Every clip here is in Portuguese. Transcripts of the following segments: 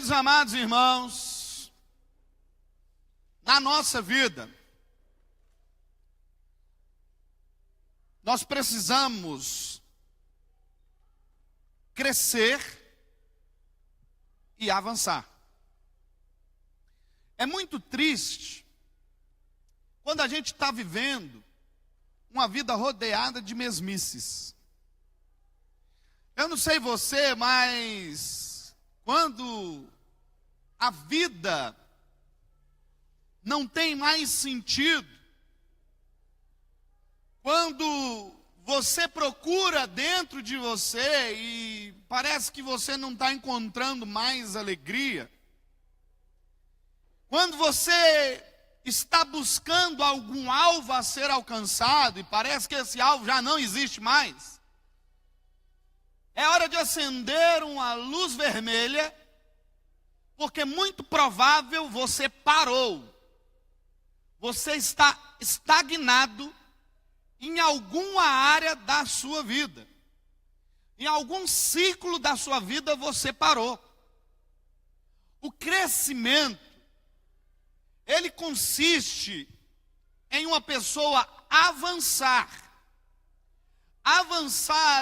Queridos amados irmãos, na nossa vida, nós precisamos crescer e avançar. É muito triste quando a gente está vivendo uma vida rodeada de mesmices. Eu não sei você, mas quando a vida não tem mais sentido, quando você procura dentro de você e parece que você não está encontrando mais alegria, quando você está buscando algum alvo a ser alcançado e parece que esse alvo já não existe mais, é hora de acender uma luz vermelha, porque é muito provável você parou, você está estagnado em alguma área da sua vida, em algum ciclo da sua vida você parou. O crescimento, ele consiste em uma pessoa avançar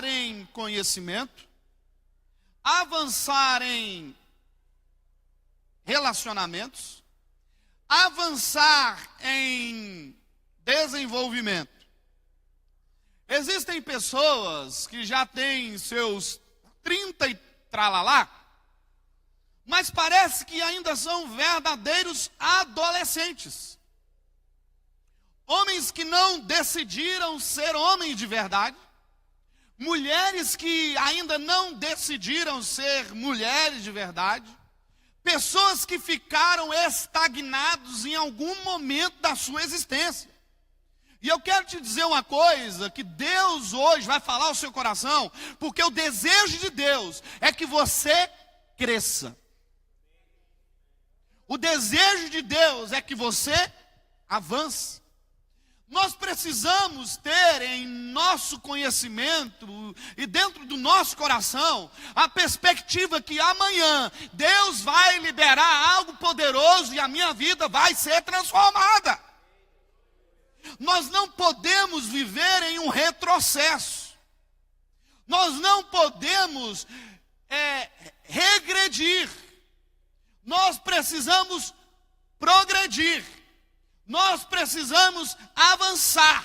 em conhecimento, avançar em relacionamentos, avançar em desenvolvimento. Existem pessoas que já têm seus 30 e tralalá, mas parece que ainda são verdadeiros adolescentes. Homens que não decidiram ser homens de verdade, mulheres que ainda não decidiram ser mulheres de verdade, pessoas que ficaram estagnados em algum momento da sua existência. E eu quero te dizer uma coisa, que Deus hoje vai falar ao seu coração, porque o desejo de Deus é que você cresça. O desejo de Deus é que você avance. Nós precisamos ter em nosso conhecimento e dentro do nosso coração a perspectiva que amanhã Deus vai liberar algo poderoso e a minha vida vai ser transformada. Nós não podemos viver em um retrocesso. Nós não podemos regredir. Nós precisamos progredir. Nós precisamos avançar.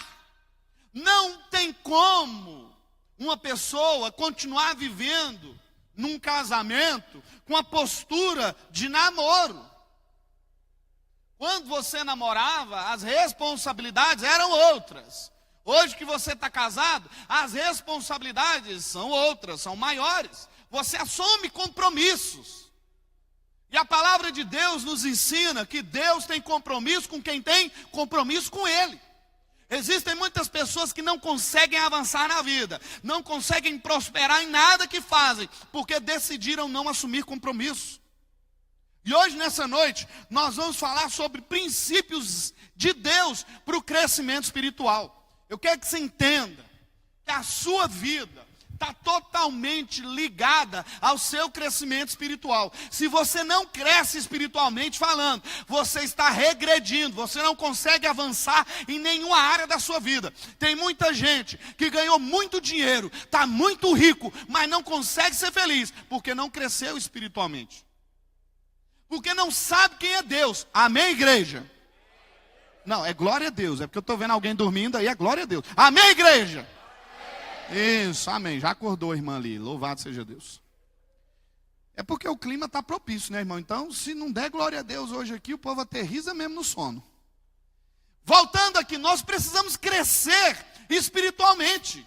Não tem como uma pessoa continuar vivendo num casamento com a postura de namoro. Quando você namorava, as responsabilidades eram outras. Hoje que você está casado, as responsabilidades são outras, são maiores. Você assume compromissos. E a palavra de Deus nos ensina que Deus tem compromisso com quem tem compromisso com Ele. Existem muitas pessoas que não conseguem avançar na vida, não conseguem prosperar em nada que fazem, porque decidiram não assumir compromisso. E hoje, nessa noite, nós vamos falar sobre princípios de Deus para o crescimento espiritual. Eu quero que você entenda que a sua vida está totalmente ligada ao seu crescimento espiritual. Se você não cresce espiritualmente falando, você está regredindo, você não consegue avançar em nenhuma área da sua vida. Tem muita gente que ganhou muito dinheiro, está muito rico, mas não consegue ser feliz, porque não cresceu espiritualmente. Porque não sabe quem é Deus. Amém, igreja? Não, é glória a Deus, é porque eu estou vendo alguém dormindo aí, é glória a Deus. Amém, igreja? Isso, amém. Já acordou a irmã ali, louvado seja Deus. É porque o clima está propício, né, irmão? Então, se não der glória a Deus hoje aqui, o povo aterriza mesmo no sono. Voltando aqui, nós precisamos crescer espiritualmente.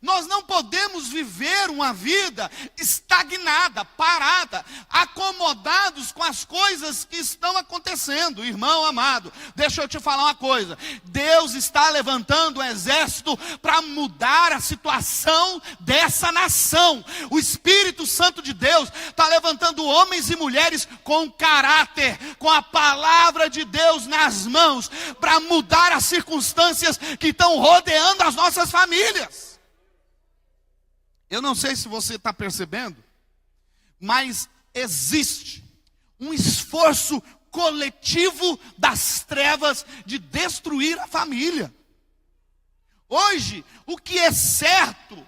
Nós não podemos viver uma vida estagnada, parada, acomodados com as coisas que estão acontecendo. Irmão amado, deixa eu te falar uma coisa. Deus está levantando um exército para mudar a situação dessa nação. O Espírito Santo de Deus está levantando homens e mulheres com caráter, com a palavra de Deus nas mãos, para mudar as circunstâncias que estão rodeando as nossas famílias. Eu não sei se você está percebendo, mas existe um esforço coletivo das trevas de destruir a família. Hoje, o que é certo,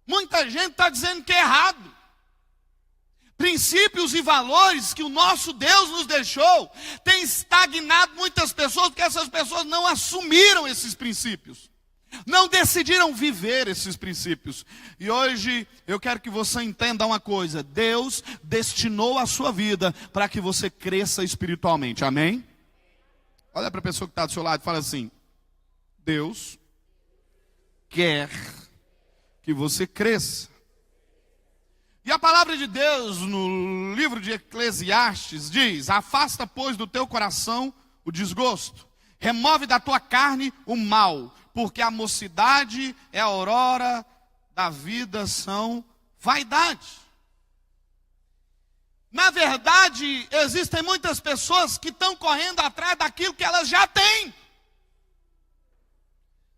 muita gente está dizendo que é errado. Princípios e valores que o nosso Deus nos deixou, tem estagnado muitas pessoas, porque essas pessoas não assumiram esses princípios, não decidiram viver esses princípios. E hoje eu quero que você entenda uma coisa: Deus destinou a sua vida para que você cresça espiritualmente, amém? Olha para a pessoa que está do seu lado e fala assim: Deus quer que você cresça. E a palavra de Deus no livro de Eclesiastes diz: afasta, pois, do teu coração o desgosto, remove da tua carne o mal, porque a mocidade é a aurora da vida, são vaidade. Na verdade, existem muitas pessoas que estão correndo atrás daquilo que elas já têm.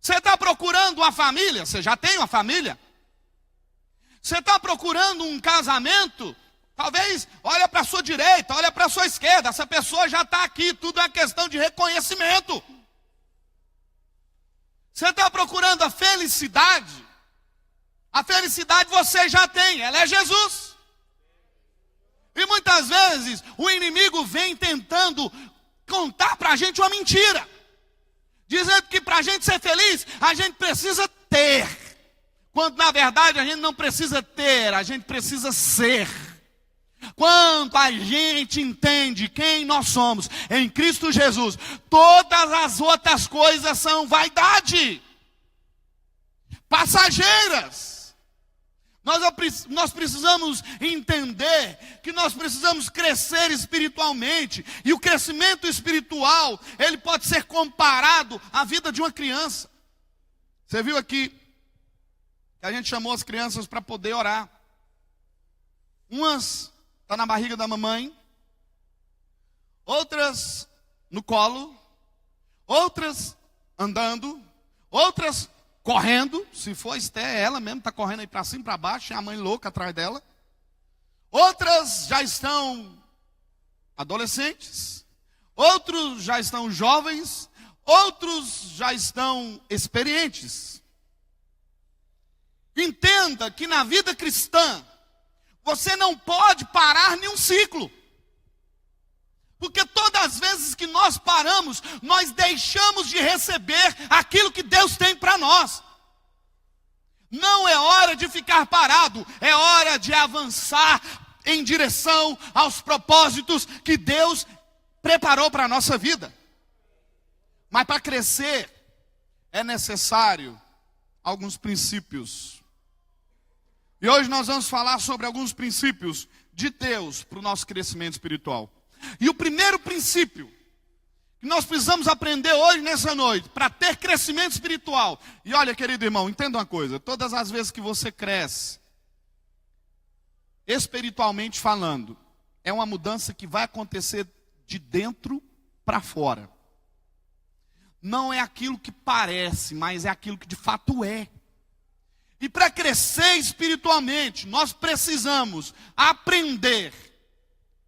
Você está procurando uma família? Você já tem uma família? Você está procurando um casamento? Talvez olha para a sua direita, olha para a sua esquerda. Essa pessoa já está aqui, tudo é questão de reconhecimento. Você está procurando a felicidade? A felicidade você já tem, ela é Jesus. E muitas vezes o inimigo vem tentando contar para a gente uma mentira, dizendo que para a gente ser feliz, a gente precisa ter. Quando na verdade a gente não precisa ter, a gente precisa ser. Quando a gente entende quem nós somos em Cristo Jesus, todas as outras coisas são vaidade, passageiras. Nós precisamos entender que nós precisamos crescer espiritualmente. E o crescimento espiritual, ele pode ser comparado à vida de uma criança. Você viu aqui que a gente chamou as crianças para poder orar. Umas estão na barriga da mamãe, outras no colo, outras andando, outras correndo. Se for Esté, ela mesmo está correndo aí para cima e para baixo, e a mãe louca atrás dela. Outras já estão adolescentes, outros já estão jovens, outros já estão experientes. Entenda que na vida cristã, você não pode parar nenhum ciclo. Porque todas as vezes que nós paramos, nós deixamos de receber aquilo que Deus tem para nós. Não é hora de ficar parado, é hora de avançar em direção aos propósitos que Deus preparou para a nossa vida. Mas para crescer, é necessário alguns princípios. E hoje nós vamos falar sobre alguns princípios de Deus para o nosso crescimento espiritual. E o primeiro princípio que nós precisamos aprender hoje, nessa noite, para ter crescimento espiritual. E olha, querido irmão, entenda uma coisa: todas as vezes que você cresce, espiritualmente falando, é uma mudança que vai acontecer de dentro para fora. Não é aquilo que parece, mas é aquilo que de fato é. E para crescer espiritualmente, nós precisamos aprender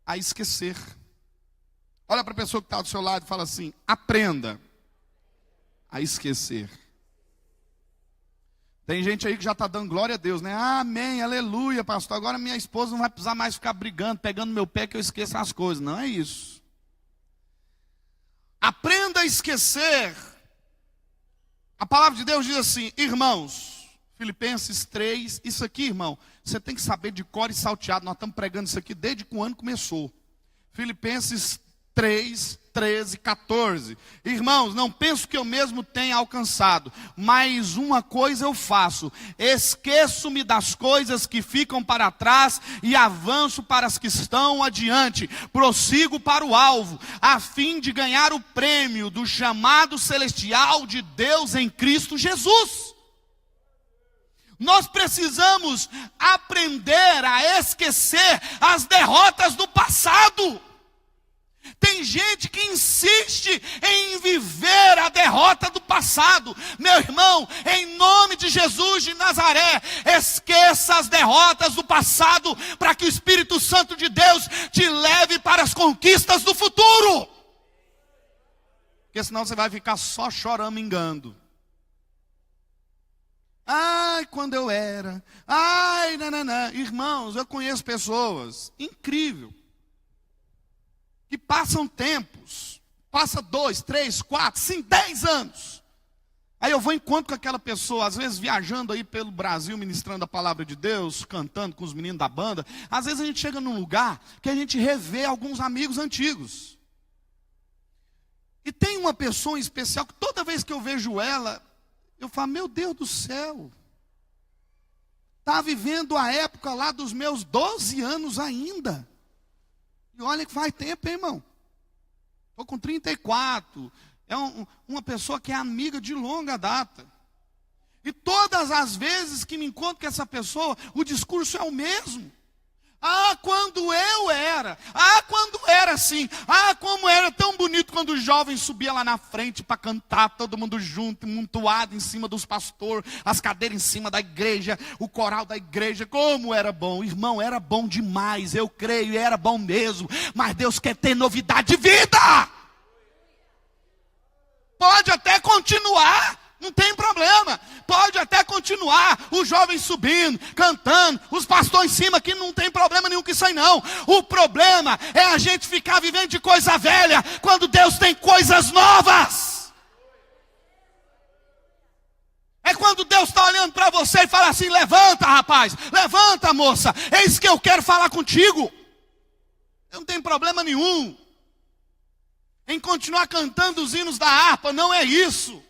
a esquecer. Olha para a pessoa que está do seu lado e fala assim: aprenda a esquecer. Tem gente aí que já está dando glória a Deus, né? Amém, aleluia, pastor. Agora minha esposa não vai precisar mais ficar brigando, pegando meu pé que eu esqueço as coisas. Não é isso. Aprenda a esquecer. A palavra de Deus diz assim, irmãos, Filipenses 3, isso aqui, irmão, você tem que saber de cor e salteado. Nós estamos pregando isso aqui desde que o ano começou. Filipenses 3, 13, 14. Irmãos, não penso que eu mesmo tenha alcançado, mas uma coisa eu faço: esqueço-me das coisas que ficam para trás e avanço para as que estão adiante. Prossigo para o alvo, a fim de ganhar o prêmio do chamado celestial de Deus em Cristo Jesus. Nós precisamos aprender a esquecer as derrotas do passado. Tem gente que insiste em viver a derrota do passado. Meu irmão, em nome de Jesus de Nazaré, esqueça as derrotas do passado, para que o Espírito Santo de Deus te leve para as conquistas do futuro. Porque senão você vai ficar só choramingando. Ai, quando eu era. Ai, nananã. Irmãos, eu conheço pessoas, incrível, que passam tempos, passa 2, 3, 4, 5, 10 anos. Aí eu vou em encontro com aquela pessoa, às vezes viajando aí pelo Brasil, ministrando a palavra de Deus, cantando com os meninos da banda. Às vezes a gente chega num lugar que a gente revê alguns amigos antigos. E tem uma pessoa em especial que toda vez que eu vejo ela, eu falo, meu Deus do céu, está vivendo a época lá dos meus 12 anos ainda. E olha que faz tempo, hein, irmão? Estou com 34. É uma pessoa que é amiga de longa data. E todas as vezes que me encontro com essa pessoa, o discurso é o mesmo. Ah, quando eu era. Ah, quando era assim. Ah, como era tão bonito quando o jovem subia lá na frente para cantar, todo mundo junto, montuado em cima dos pastores, as cadeiras em cima da igreja, o coral da igreja. Como era bom. Irmão, era bom demais, eu creio, era bom mesmo. Mas Deus quer ter novidade de vida. Pode até continuar, não tem problema. Pode até continuar, o jovem subindo, cantando, os pastores em cima, que não tem problema nenhum com isso aí não. O problema é a gente ficar vivendo de coisa velha, quando Deus tem coisas novas. É quando Deus está olhando para você e fala assim, levanta rapaz, levanta moça, é isso que eu quero falar contigo. Eu não tenho problema nenhum em continuar cantando os hinos da harpa, não é isso.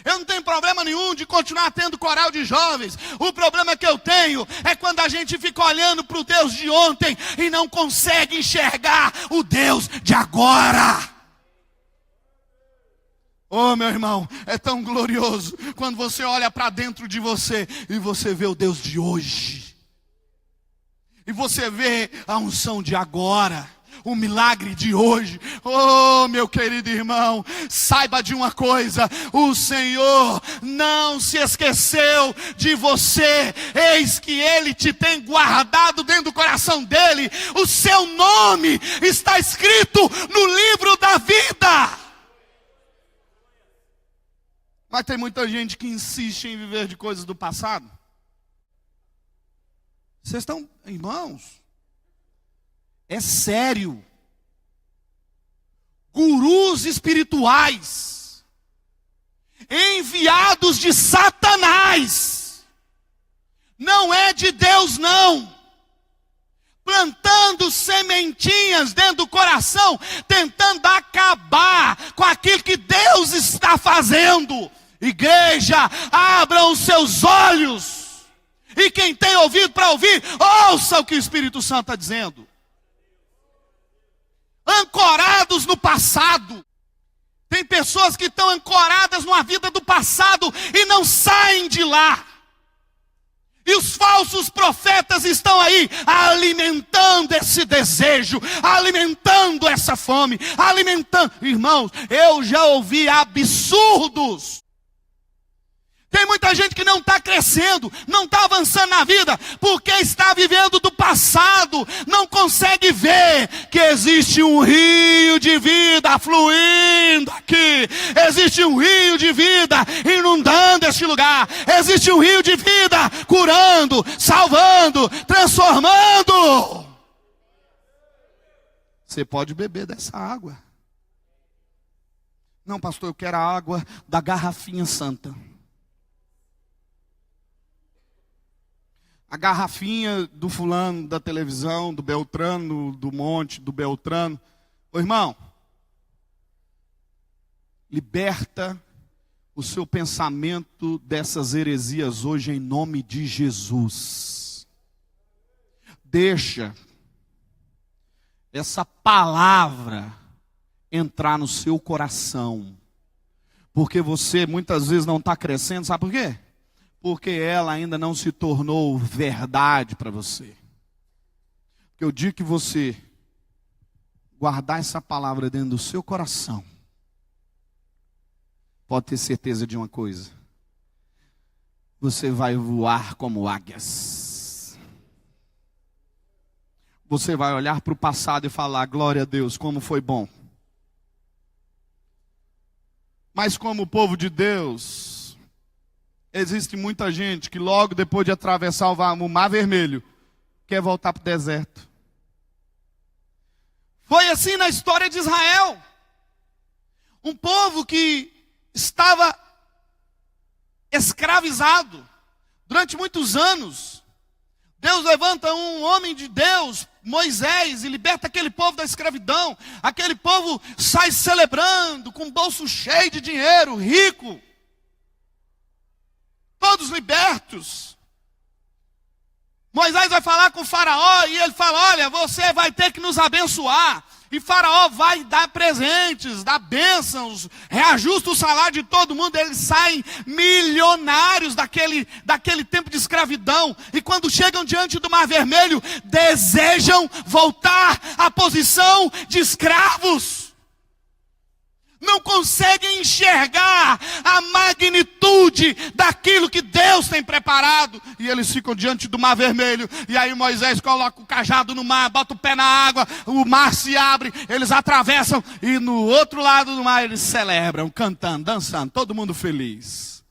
Eu não tenho problema nenhum de continuar tendo coral de jovens. O problema que eu tenho é quando a gente fica olhando para o Deus de ontem e não consegue enxergar o Deus de agora. Oh, meu irmão, é tão glorioso quando você olha para dentro de você e você vê o Deus de hoje. E você vê a unção de agora. O milagre de hoje. Oh, meu querido irmão, saiba de uma coisa, o Senhor não se esqueceu de você. Eis que Ele te tem guardado dentro do coração dEle. O seu nome está escrito no livro da vida. Mas tem muita gente que insiste em viver de coisas do passado. Vocês estão, irmãos, é sério. Gurus espirituais, enviados de Satanás, não é de Deus não, plantando sementinhas dentro do coração, tentando acabar com aquilo que Deus está fazendo. Igreja, abram os seus olhos, e quem tem ouvido para ouvir, ouça o que o Espírito Santo está dizendo. Ancorados no passado. Tem pessoas que estão ancoradas numa vida do passado e não saem de lá. E os falsos profetas estão aí alimentando esse desejo, alimentando essa fome, alimentando. Irmãos, eu já ouvi absurdos. Tem muita gente que não está crescendo, não está avançando na vida, porque está vivendo do passado, não consegue ver que existe um rio de vida fluindo aqui, existe um rio de vida inundando este lugar, existe um rio de vida curando, salvando, transformando. Você pode beber dessa água. Não, pastor, eu quero a água da garrafinha santa. A garrafinha do fulano, da televisão, do Beltrano, do monte, do Beltrano. Ô irmão, liberta o seu pensamento dessas heresias hoje em nome de Jesus. Deixa essa palavra entrar no seu coração. Porque você muitas vezes não está crescendo, sabe por quê? Porque ela ainda não se tornou verdade para você. Porque o dia que você guardar essa palavra dentro do seu coração, pode ter certeza de uma coisa: você vai voar como águias. Você vai olhar para o passado e falar: glória a Deus, como foi bom. Mas como povo de Deus, existe muita gente que logo depois de atravessar o Mar Vermelho, quer voltar para o deserto. Foi assim na história de Israel. Um povo que estava escravizado durante muitos anos. Deus levanta um homem de Deus, Moisés, e liberta aquele povo da escravidão. Aquele povo sai celebrando, com o bolso cheio de dinheiro, rico. Todos libertos. Moisés vai falar com o faraó e ele fala: olha, você vai ter que nos abençoar. E faraó vai dar presentes, dar bênçãos, reajusta o salário de todo mundo. Eles saem milionários daquele tempo de escravidão. E quando chegam diante do Mar Vermelho, desejam voltar à posição de escravos. Não conseguem enxergar a magnitude daquilo que Deus tem preparado. E eles ficam diante do Mar Vermelho. E aí Moisés coloca o cajado no mar, bota o pé na água, o mar se abre, eles atravessam. E no outro lado do mar eles celebram, cantando, dançando, todo mundo feliz.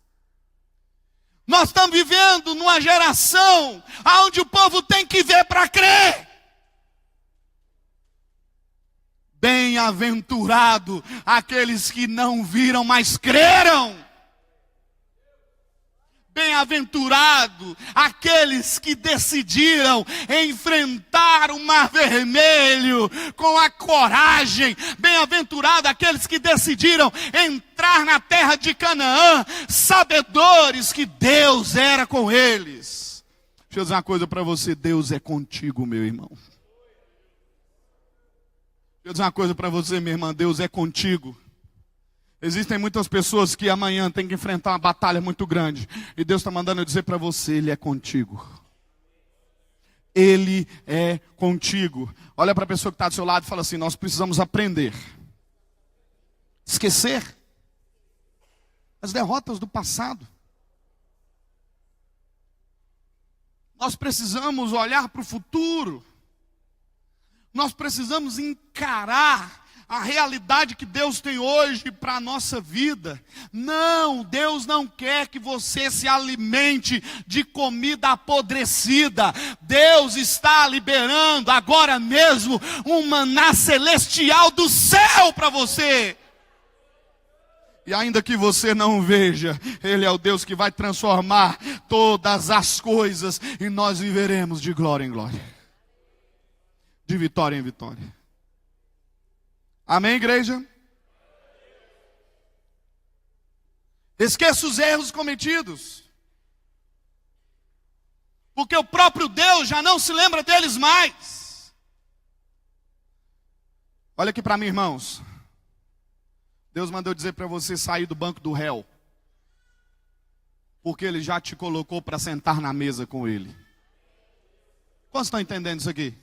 Nós estamos vivendo numa geração onde o povo tem que ver para crer. Bem-aventurado aqueles que não viram, mas creram. Bem-aventurado aqueles que decidiram enfrentar o Mar Vermelho com a coragem. Bem-aventurado aqueles que decidiram entrar na terra de Canaã, sabedores que Deus era com eles. Deixa eu dizer uma coisa para você: Deus é contigo, meu irmão. Deixa eu dizer uma coisa para você, minha irmã: Deus é contigo. Existem muitas pessoas que amanhã têm que enfrentar uma batalha muito grande. E Deus está mandando eu dizer para você: Ele é contigo. Ele é contigo. Olha para a pessoa que está do seu lado e fala assim: nós precisamos aprender. Esquecer as derrotas do passado. Nós precisamos olhar para o futuro. Nós precisamos encarar a realidade que Deus tem hoje para a nossa vida. Não, Deus não quer que você se alimente de comida apodrecida. Deus está liberando agora mesmo um maná celestial do céu para você. E ainda que você não veja, Ele é o Deus que vai transformar todas as coisas e nós viveremos de glória em glória. De vitória em vitória. Amém, igreja? Esqueça os erros cometidos. Porque o próprio Deus já não se lembra deles mais. Olha aqui para mim, irmãos. Deus mandou dizer para você sair do banco do réu. Porque Ele já te colocou para sentar na mesa com Ele. Quantos estão entendendo isso aqui?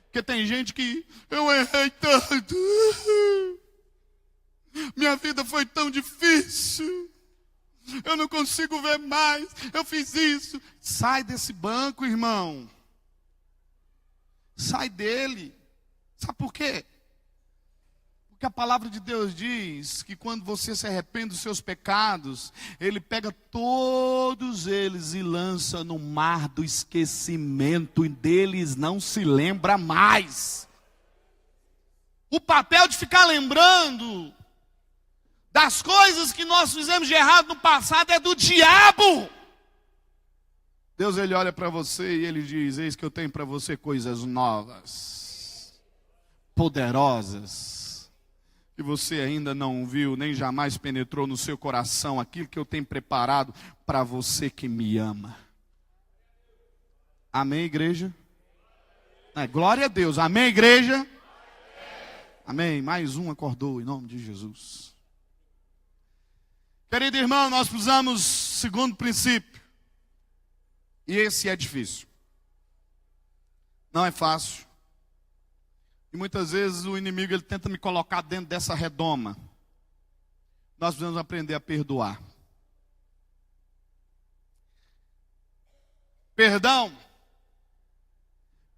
Porque tem gente que: eu errei tanto, minha vida foi tão difícil, eu não consigo ver mais, eu fiz isso. Sai desse banco, irmão. Sai dele. Sabe por quê? Porque a palavra de Deus diz que quando você se arrepende dos seus pecados, Ele pega todos eles e lança no mar do esquecimento, e deles não se lembra mais. O papel de ficar lembrando das coisas que nós fizemos de errado no passado é do diabo. Deus, Ele olha para você e Ele diz: eis que eu tenho para você coisas novas, poderosas, que você ainda não viu, nem jamais penetrou no seu coração, aquilo que eu tenho preparado para você que me ama. Amém, igreja? Glória a Deus. Amém, igreja? Amém. Mais um acordou em nome de Jesus. Querido irmão, nós precisamos, segundo princípio, e esse é difícil. Não é fácil. E muitas vezes o inimigo ele tenta me colocar dentro dessa redoma. Nós precisamos aprender a perdoar. Perdão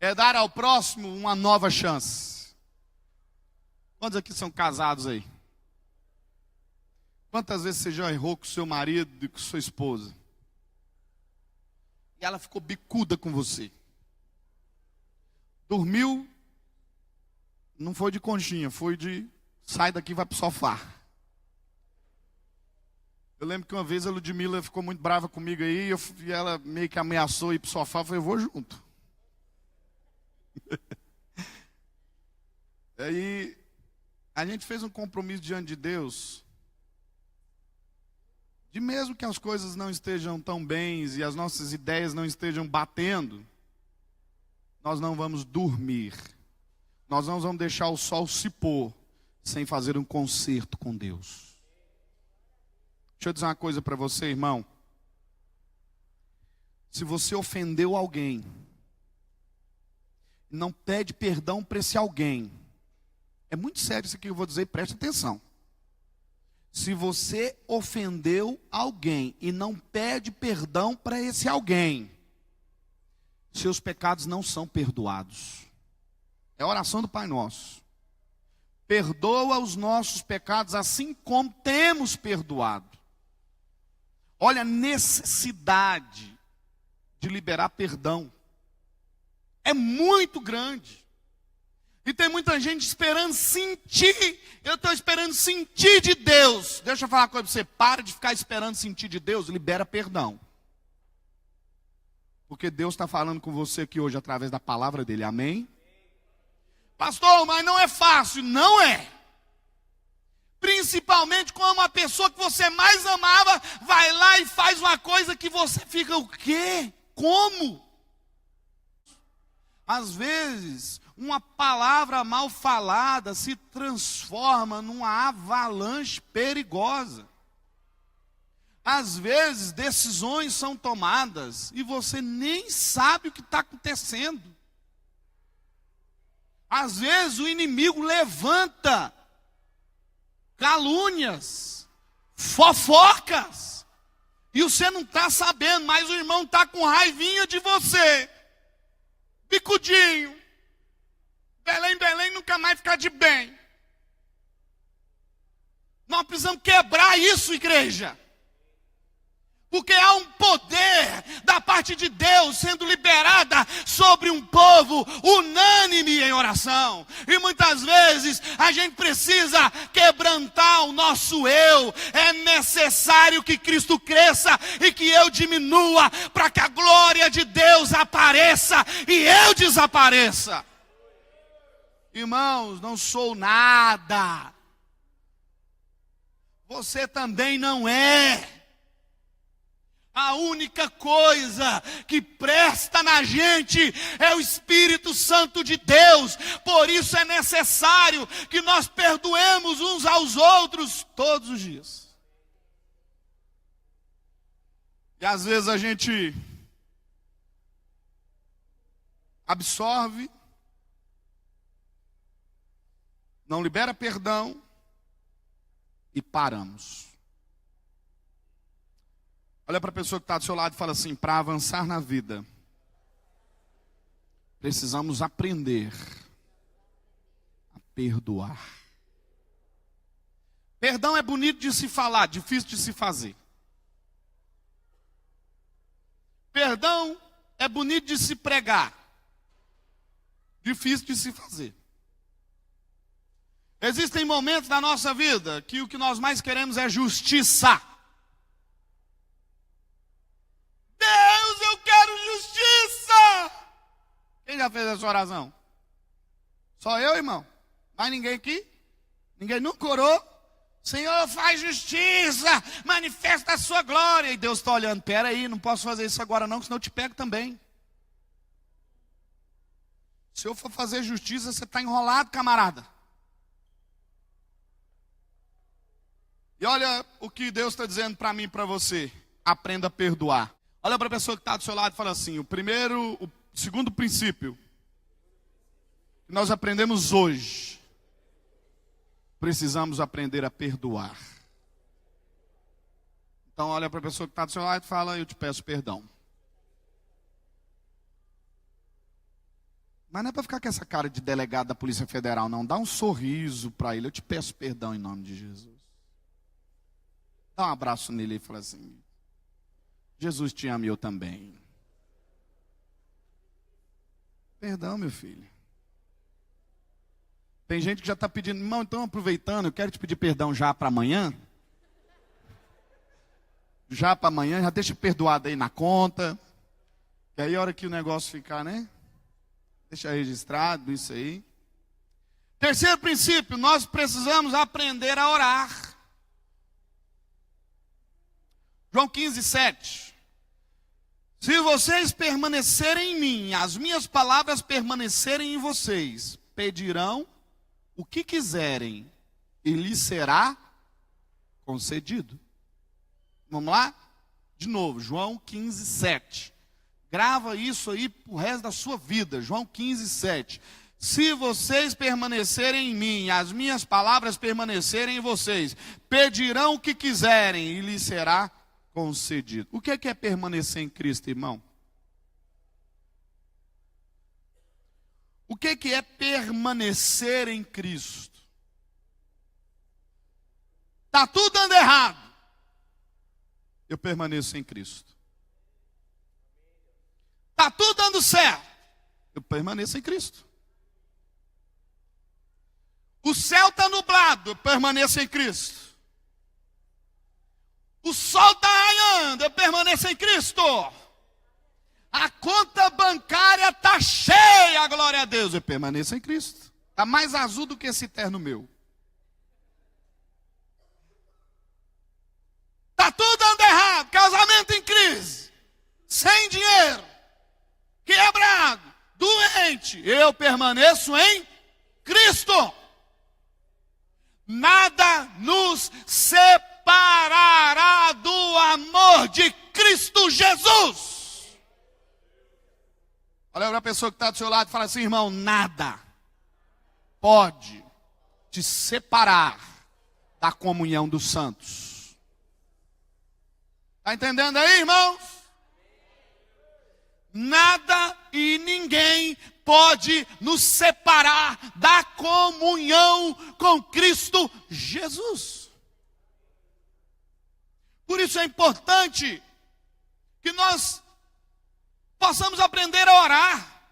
é dar ao próximo uma nova chance. Quantos aqui são casados aí? Quantas vezes você já errou com seu marido e com sua esposa? E ela ficou bicuda com você. Dormiu, não foi de conchinha, foi de sai daqui e vai pro sofá. Eu lembro que uma vez a Ludmila ficou muito brava comigo aí, e ela meio que ameaçou ir pro sofá, eu falei, eu vou junto. Aí a gente fez um compromisso diante de Deus, de mesmo que as coisas não estejam tão bem e as nossas ideias não estejam batendo, nós não vamos dormir, nós não vamos deixar o sol se pôr sem fazer um concerto com Deus. Deixa eu dizer uma coisa para você, irmão. Se você ofendeu alguém, não pede perdão para esse alguém. É muito sério isso que eu vou dizer, preste atenção. Se você ofendeu alguém e não pede perdão para esse alguém, seus pecados não são perdoados. É a oração do Pai Nosso. Perdoa os nossos pecados assim como temos perdoado. Olha a necessidade de liberar perdão. É muito grande. E tem muita gente esperando sentir. Eu estou esperando sentir de Deus. Deixa eu falar uma coisa para você. Para de ficar esperando sentir de Deus. Libera perdão. Porque Deus está falando com você aqui hoje através da palavra dele. Amém? Pastor, mas não é fácil. Não é. Principalmente quando uma pessoa que você mais amava vai lá e faz uma coisa que você fica, o quê? Como? Às vezes, uma palavra mal falada se transforma numa avalanche perigosa. Às vezes, decisões são tomadas e você nem sabe o que está acontecendo. Às vezes, o inimigo levanta calúnias, fofocas, e você não está sabendo, mas o irmão está com raivinha de você. Bicudinho. Belém nunca mais ficar de bem. Nós precisamos quebrar isso, igreja. Porque há um poder da parte de Deus sendo liberada sobre um povo unânime em oração. E muitas vezes a gente precisa quebrantar o nosso eu. É necessário que Cristo cresça e que eu diminua, para que a glória de Deus apareça e eu desapareça. Irmãos, não sou nada. Você também não é. A única coisa que presta na gente é o Espírito Santo de Deus. Por isso é necessário que nós perdoemos uns aos outros todos os dias. E às vezes a gente absorve, não libera perdão e paramos. Olha para a pessoa que está do seu lado e fala assim, para avançar na vida, precisamos aprender a perdoar. Perdão é bonito de se falar, difícil de se fazer. Perdão é bonito de se pregar, difícil de se fazer. Existem momentos na nossa vida que o que nós mais queremos é justiça. Deus, eu quero justiça. Quem já fez essa oração? Só eu, irmão? Mais ninguém aqui? Ninguém nunca orou? Senhor, faz justiça, manifesta a sua glória. E Deus está olhando, peraí, não posso fazer isso agora não, senão eu te pego também. Se eu for fazer justiça, você está enrolado, camarada. E olha o que Deus está dizendo para mim e para você. Aprenda a perdoar. Olha para a pessoa que está do seu lado e fala assim, o segundo princípio que nós aprendemos hoje. Precisamos aprender a perdoar. Então olha para a pessoa que está do seu lado e fala: eu te peço perdão. Mas não é para ficar com essa cara de delegado da Polícia Federal, não. Dá um sorriso para ele: eu te peço perdão em nome de Jesus. Dá um abraço nele e fala assim: Jesus te ama e eu também. Perdão, meu filho. Tem gente que já está pedindo: irmão, então aproveitando, eu quero te pedir perdão já para amanhã. Já para amanhã, já deixa perdoado aí na conta. E aí a hora que o negócio ficar, né? Deixa registrado isso aí. Terceiro princípio, nós precisamos aprender a orar. João 15, 7. Se vocês permanecerem em mim, as minhas palavras permanecerem em vocês, pedirão o que quiserem e lhes será concedido. Vamos lá? De novo, João 15, 7. Grava isso aí pro resto da sua vida. João 15, 7. Se vocês permanecerem em mim, as minhas palavras permanecerem em vocês, pedirão o que quiserem e lhes será concedido. O que é permanecer em Cristo, irmão? O que é permanecer em Cristo? Está tudo dando errado. Eu permaneço em Cristo. Está tudo dando certo. Eu permaneço em Cristo. O céu está nublado. Eu permaneço em Cristo. O sol está raiando. Eu permaneço em Cristo. A conta bancária está cheia, glória a Deus. Eu permaneço em Cristo. Está mais azul do que esse terno meu. Está tudo dando errado. Casamento em crise. Sem dinheiro. Quebrado. Doente. Eu permaneço em Cristo. Nada nos separará do amor de Cristo Jesus. Olha para a pessoa que está do seu lado e fala assim: irmão, nada pode te separar da comunhão dos santos. Está entendendo aí, irmãos? Nada e ninguém pode nos separar da comunhão com Cristo Jesus. Por isso é importante que nós possamos aprender a orar.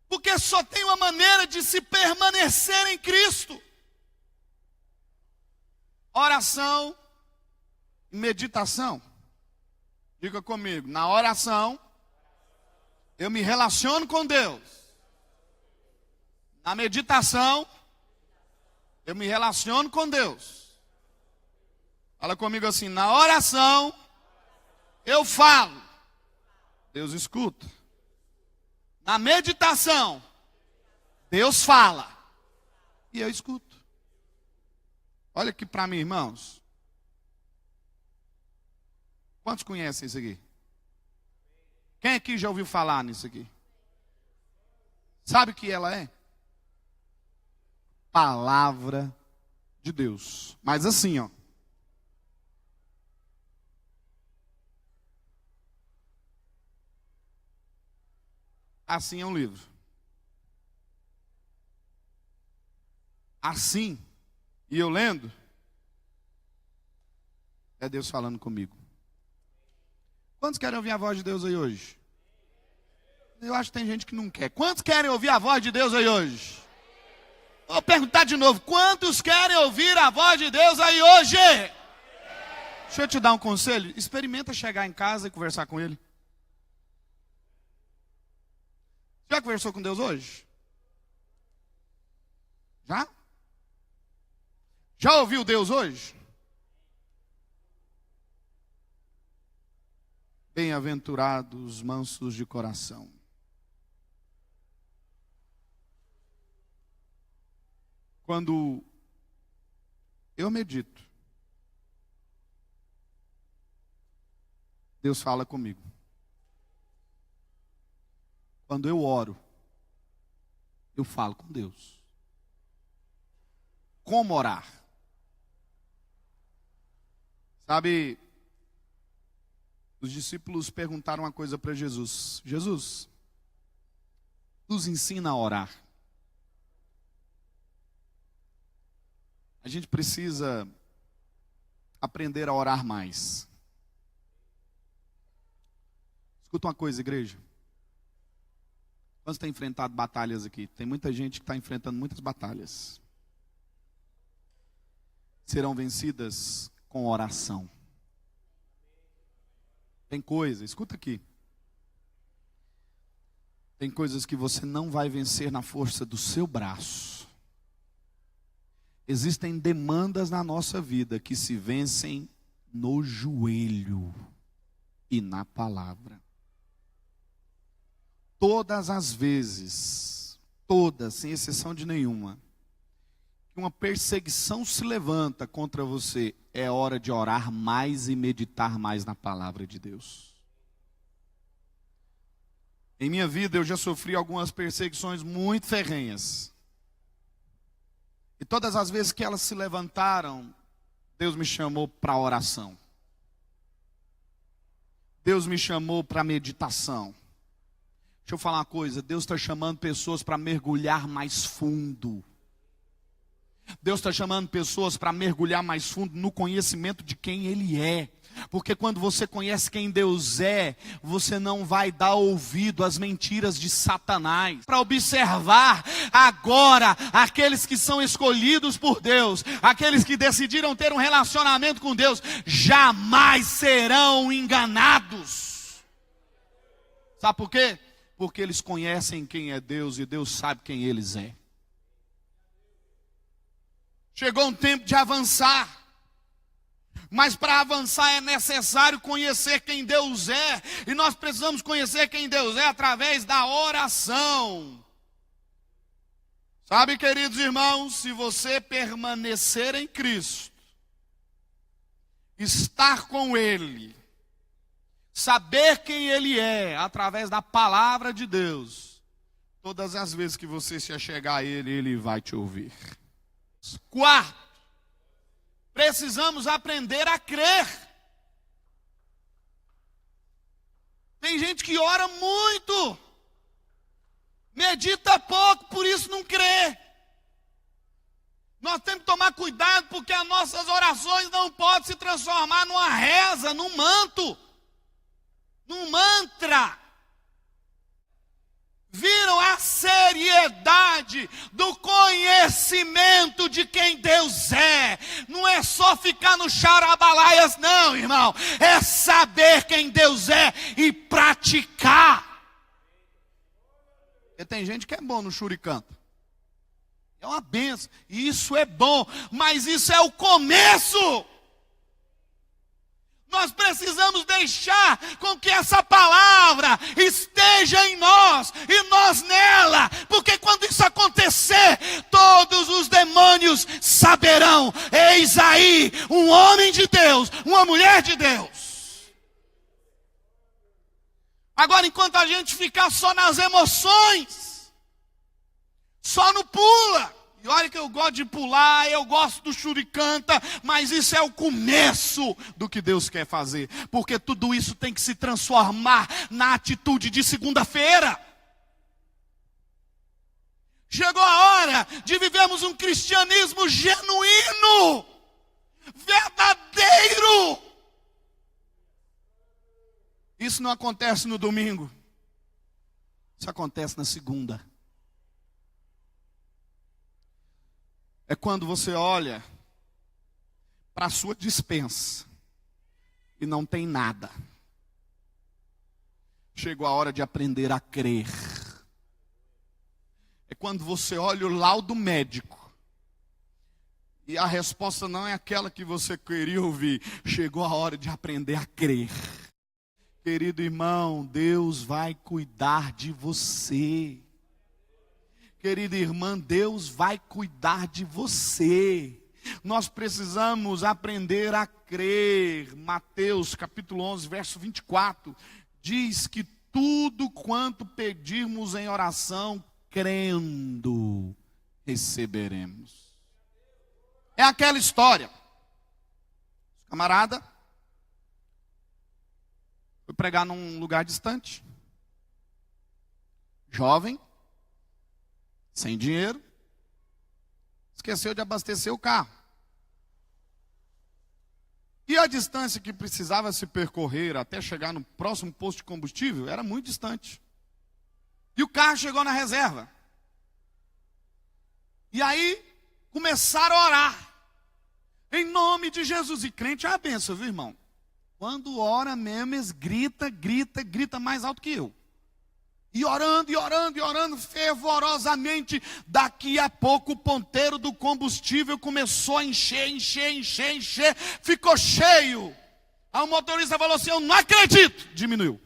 Porque só tem uma maneira de se permanecer em Cristo: oração e meditação. Diga comigo: na oração eu me relaciono com Deus. Na meditação eu me relaciono com Deus. Fala comigo assim: na oração eu falo, Deus escuta. Na meditação Deus fala e eu escuto. Olha aqui para mim, irmãos. Quantos conhecem isso aqui? Quem aqui já ouviu falar nisso aqui? Sabe o que ela é? Palavra de Deus. Mas assim, ó. Assim é um livro. Assim, e eu lendo, é Deus falando comigo. Quantos querem ouvir a voz de Deus aí hoje? Eu acho que tem gente que não quer. Quantos querem ouvir a voz de Deus aí hoje? Vou perguntar de novo: quantos querem ouvir a voz de Deus aí hoje? Deixa eu te dar um conselho. Experimenta chegar em casa e conversar com Ele. Já conversou com Deus hoje? Já? Já ouviu Deus hoje? Bem-aventurados os mansos de coração. Quando eu medito, Deus fala comigo. Quando eu oro, eu falo com Deus. Como orar? Sabe, os discípulos perguntaram uma coisa para Jesus. Jesus, nos ensina a orar. A gente precisa aprender a orar mais. Escuta uma coisa, igreja. Quando você tem enfrentado batalhas aqui, tem muita gente que está enfrentando muitas batalhas. Serão vencidas com oração. Tem coisa, escuta aqui. Tem coisas que você não vai vencer na força do seu braço. Existem demandas na nossa vida que se vencem no joelho e na palavra. Todas as vezes, todas, sem exceção de nenhuma, que uma perseguição se levanta contra você, é hora de orar mais e meditar mais na palavra de Deus. Em minha vida eu já sofri algumas perseguições muito ferrenhas. E todas as vezes que elas se levantaram, Deus me chamou para a oração. Deus me chamou para a meditação. Deixa eu falar uma coisa, Deus está chamando pessoas para mergulhar mais fundo. Deus está chamando pessoas para mergulhar mais fundo no conhecimento de quem Ele é. Porque quando você conhece quem Deus é, você não vai dar ouvido às mentiras de Satanás. Para observar agora aqueles que são escolhidos por Deus, aqueles que decidiram ter um relacionamento com Deus, jamais serão enganados. Sabe por quê? Porque eles conhecem quem é Deus e Deus sabe quem eles é. Chegou um tempo de avançar. Mas para avançar é necessário conhecer quem Deus é. E nós precisamos conhecer quem Deus é através da oração. Sabe, queridos irmãos, se você permanecer em Cristo, estar com Ele, saber quem Ele é através da palavra de Deus, todas as vezes que você se achegar a Ele, Ele vai te ouvir. Quarto, precisamos aprender a crer. Tem gente que ora muito, medita pouco, por isso não crê. Nós temos que tomar cuidado, porque as nossas orações não podem se transformar numa reza, num manto, num mantra. Viram a seriedade do conhecimento de quem Deus é. Não é só ficar no charabalaias, não, irmão. É saber quem Deus é e praticar. Porque tem gente que é bom no churicanta. É uma benção. E isso é bom. Mas isso é o começo. Nós precisamos deixar com que essa palavra esteja em nós e nós nela. Porque quando isso acontecer, todos os demônios saberão: eis aí um homem de Deus, uma mulher de Deus. Agora, enquanto a gente ficar só nas emoções, só no pula. E olha que eu gosto de pular, eu gosto do churicanta, mas isso é o começo do que Deus quer fazer. Porque tudo isso tem que se transformar na atitude de segunda-feira. Chegou a hora de vivermos um cristianismo genuíno, verdadeiro. Isso não acontece no domingo, isso acontece na segunda. É quando você olha para a sua despensa e não tem nada. Chegou a hora de aprender a crer. É quando você olha o laudo médico e a resposta não é aquela que você queria ouvir. Chegou a hora de aprender a crer. Querido irmão, Deus vai cuidar de você. Querida irmã, Deus vai cuidar de você. Nós precisamos aprender a crer. Mateus capítulo 11, verso 24, diz que tudo quanto pedirmos em oração, crendo receberemos. É aquela história. O camarada foi pregar num lugar distante. Jovem, sem dinheiro, esqueceu de abastecer o carro. E a distância que precisava se percorrer até chegar no próximo posto de combustível era muito distante. E o carro chegou na reserva. E aí começaram a orar. Em nome de Jesus. E crente é a benção, viu, irmão? Quando ora mesmo, eles grita mais alto que eu. E orando fervorosamente. Daqui a pouco o ponteiro do combustível começou a encher. Ficou cheio. Aí o motorista falou assim: eu não acredito. Diminuiu.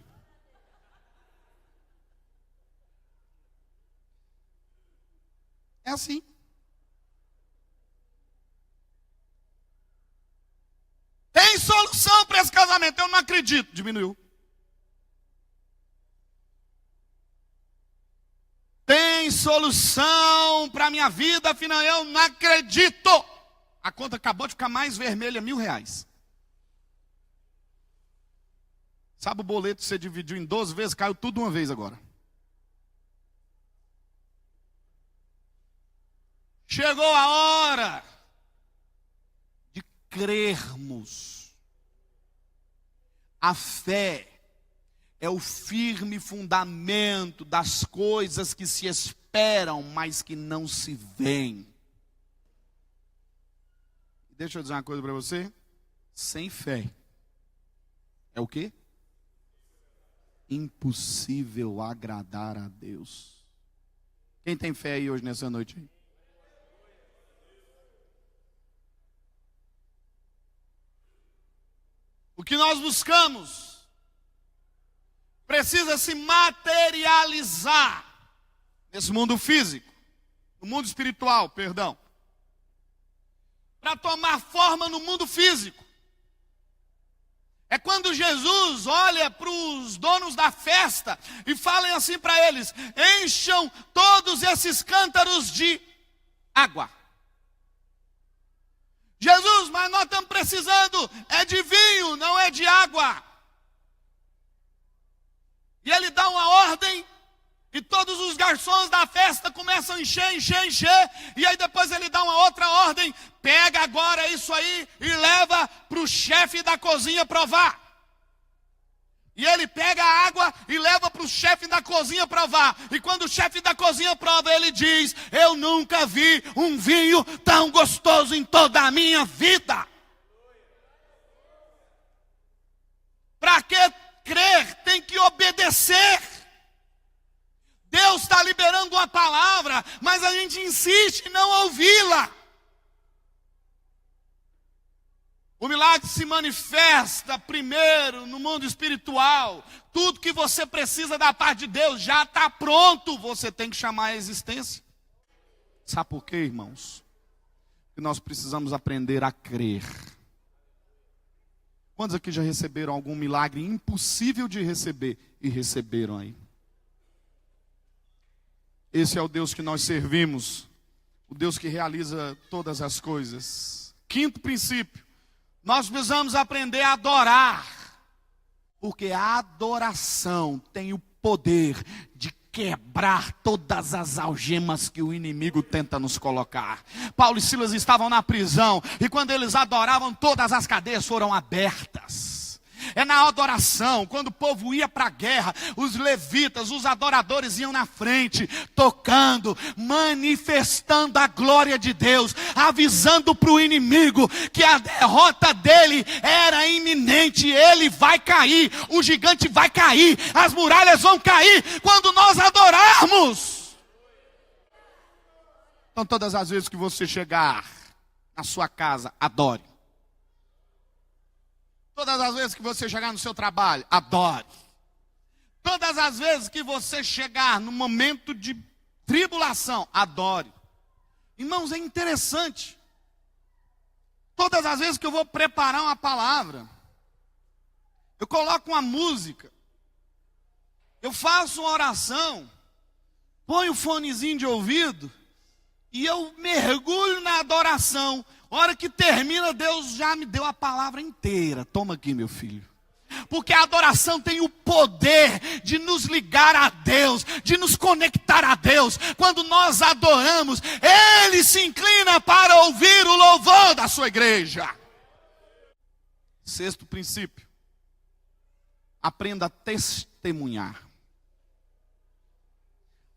É assim. Tem solução para esse casamento. Eu não acredito. Diminuiu. Tem solução para a minha vida, afinal eu não acredito. A conta acabou de ficar mais vermelha, R$1.000. Sabe o boleto que você dividiu em 12 vezes? Caiu tudo de uma vez agora. Chegou a hora de crermos. A fé é o firme fundamento das coisas que se esperam, mas que não se veem. Deixa eu dizer uma coisa para você. Sem fé é o quê? Impossível agradar a Deus. Quem tem fé aí hoje nessa noite? O que nós buscamos precisa se materializar nesse mundo físico, no mundo espiritual, perdão, para tomar forma no mundo físico. É quando Jesus olha para os donos da festa e fala assim para eles: encham todos esses cântaros de água. Jesus, mas nós estamos precisando é de vinho, não é de água. E ele dá uma ordem, e todos os garçons da festa começam a encher. E aí depois ele dá uma outra ordem: pega agora isso aí e leva para o chefe da cozinha provar. E ele pega a água e leva para o chefe da cozinha provar. E quando o chefe da cozinha prova, ele diz: eu nunca vi um vinho tão gostoso em toda a minha vida. Para que crer, tem que obedecer. Deus está liberando uma palavra, mas a gente insiste em não ouvi-la. O milagre se manifesta primeiro no mundo espiritual. Tudo que você precisa da parte de Deus já está pronto. Você tem que chamar a existência. Sabe por quê, irmãos? Porque nós precisamos aprender a crer. Quantos aqui já receberam algum milagre impossível de receber e receberam aí? Esse é o Deus que nós servimos. O Deus que realiza todas as coisas. Quinto princípio. Nós precisamos aprender a adorar, porque a adoração tem o poder de quebrar todas as algemas que o inimigo tenta nos colocar. Paulo e Silas estavam na prisão, e quando eles adoravam, todas as cadeias foram abertas. É na adoração, quando o povo ia para a guerra, os levitas, os adoradores iam na frente, tocando, manifestando a glória de Deus, avisando para o inimigo que a derrota dele era iminente. Ele vai cair, o gigante vai cair, as muralhas vão cair quando nós adorarmos. Então todas as vezes que você chegar na sua casa, adore. Todas as vezes que você chegar no seu trabalho, adore. Todas as vezes que você chegar no momento de tribulação, adore. Irmãos, é interessante. Todas as vezes que eu vou preparar uma palavra, eu coloco uma música, eu faço uma oração, põe o fonezinho de ouvido e eu mergulho na adoração. A hora que termina, Deus já me deu a palavra inteira. Toma aqui, meu filho. Porque a adoração tem o poder de nos ligar a Deus, de nos conectar a Deus. Quando nós adoramos, Ele se inclina para ouvir o louvor da sua igreja. Sexto princípio: aprenda a testemunhar.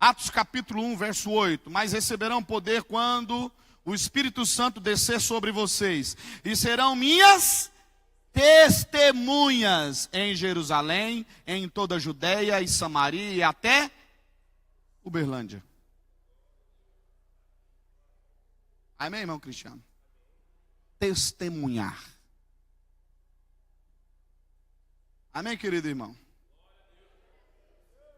Atos capítulo 1, verso 8. Mas receberão poder quando o Espírito Santo descer sobre vocês, e serão minhas testemunhas em Jerusalém, em toda a Judeia e Samaria e até Uberlândia. Amém, irmão Cristiano? Testemunhar. Amém, querido irmão?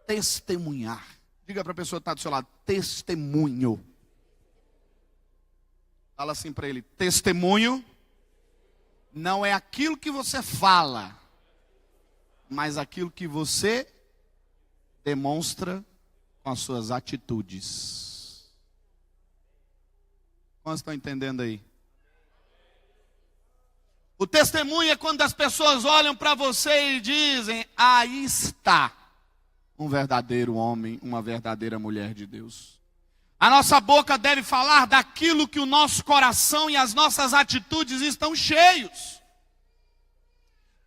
Testemunhar. Diga para a pessoa que está do seu lado: testemunho. Fala assim para ele: testemunho não é aquilo que você fala, mas aquilo que você demonstra com as suas atitudes. Quantos estão entendendo aí? O testemunho é quando as pessoas olham para você e dizem: aí está um verdadeiro homem, uma verdadeira mulher de Deus. A nossa boca deve falar daquilo que o nosso coração e as nossas atitudes estão cheios.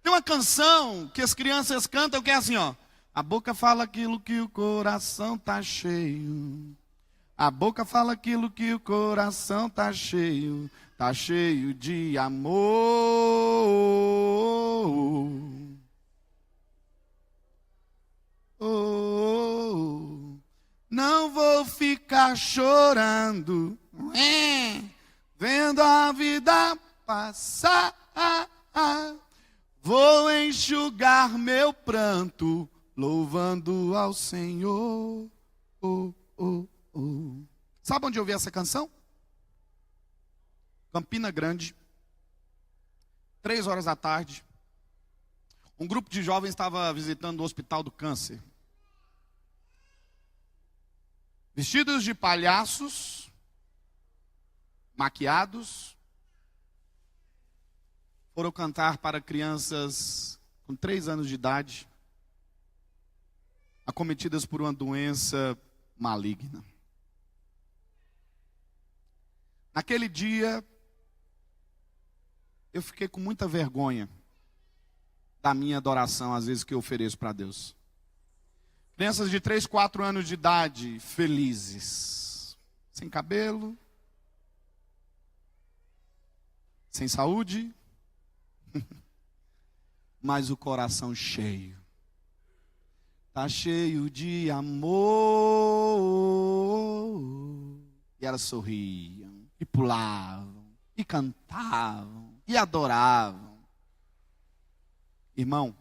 Tem uma canção que as crianças cantam que é assim, ó: a boca fala aquilo que o coração está cheio. A boca fala aquilo que o coração está cheio. Está cheio de amor. Não vou ficar chorando, vendo a vida passar. Vou enxugar meu pranto, louvando ao Senhor. Sabe onde eu vi essa canção? Campina Grande, 3 horas da tarde. Um grupo de jovens estava visitando o Hospital do Câncer. Vestidos de palhaços, maquiados, foram cantar para crianças com 3 anos de idade, acometidas por uma doença maligna. Naquele dia, eu fiquei com muita vergonha da minha adoração, às vezes, que eu ofereço para Deus. Crianças de 3, 4 anos de idade, felizes, sem cabelo, sem saúde, mas o coração cheio. Está cheio de amor. E elas sorriam, e pulavam, e cantavam, e adoravam. Irmão,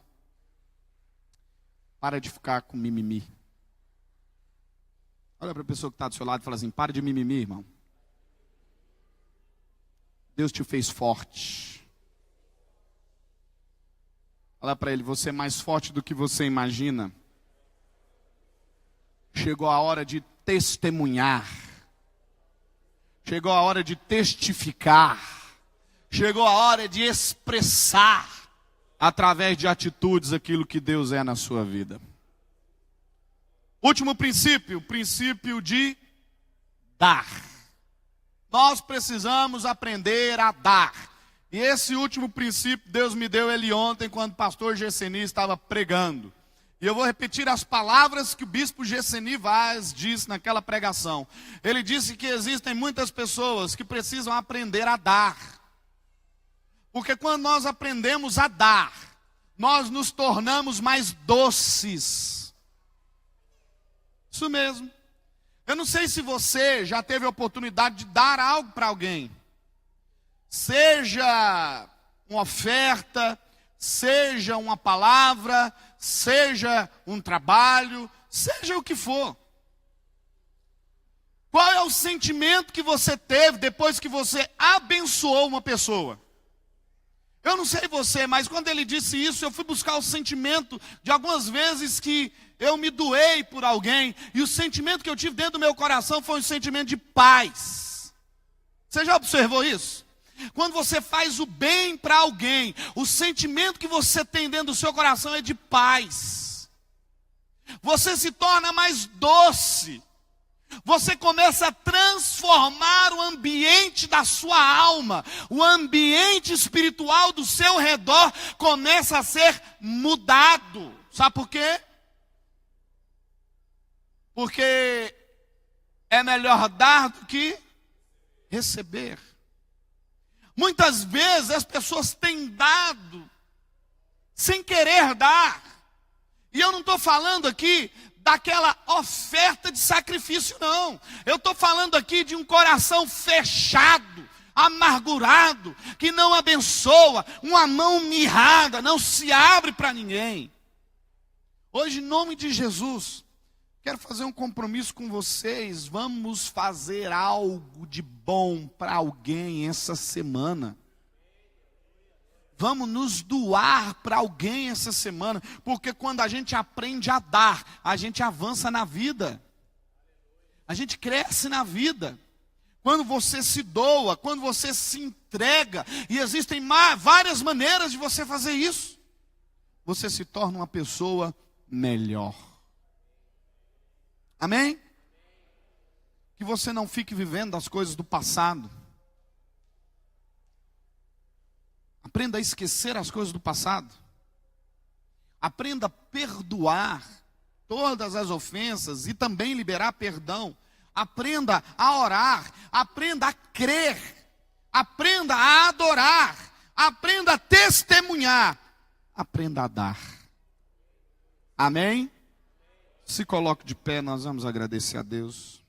para de ficar com mimimi. Olha para a pessoa que está do seu lado e fala assim: para de mimimi, irmão. Deus te fez forte. Fala para ele: você é mais forte do que você imagina. Chegou a hora de testemunhar. Chegou a hora de testificar. Chegou a hora de expressar através de atitudes aquilo que Deus é na sua vida. Último princípio, o princípio de dar. Nós precisamos aprender a dar. E esse último princípio, Deus me deu ele ontem, quando o pastor Gesseni estava pregando. E eu vou repetir as palavras que o bispo Gesseni Vaz disse naquela pregação. Ele disse que existem muitas pessoas que precisam aprender a dar. Porque quando nós aprendemos a dar, nós nos tornamos mais doces. Isso mesmo. Eu não sei se você já teve a oportunidade de dar algo para alguém. Seja uma oferta, seja uma palavra, seja um trabalho, seja o que for. Qual é o sentimento que você teve depois que você abençoou uma pessoa? Eu não sei você, mas quando ele disse isso, eu fui buscar o sentimento de algumas vezes que eu me doei por alguém, e o sentimento que eu tive dentro do meu coração foi um sentimento de paz. Você já observou isso? Quando você faz o bem para alguém, o sentimento que você tem dentro do seu coração é de paz. Você se torna mais doce. Você começa a transformar o ambiente da sua alma. O ambiente espiritual do seu redor começa a ser mudado. Sabe por quê? Porque é melhor dar do que receber. Muitas vezes as pessoas têm dado sem querer dar. E eu não estou falando aqui daquela oferta de sacrifício, não. Eu estou falando aqui de um coração fechado, amargurado, que não abençoa, uma mão mirrada, não se abre para ninguém. Hoje, em nome de Jesus, quero fazer um compromisso com vocês. Vamos fazer algo de bom para alguém essa semana. Vamos nos doar para alguém essa semana, porque quando a gente aprende a dar, a gente avança na vida. A gente cresce na vida. Quando você se doa, quando você se entrega, e existem várias maneiras de você fazer isso, você se torna uma pessoa melhor. Amém? Que você não fique vivendo as coisas do passado. Aprenda a esquecer as coisas do passado. Aprenda a perdoar todas as ofensas e também liberar perdão. Aprenda a orar. Aprenda a crer. Aprenda a adorar. Aprenda a testemunhar. Aprenda a dar. Amém? Se coloque de pé, nós vamos agradecer a Deus.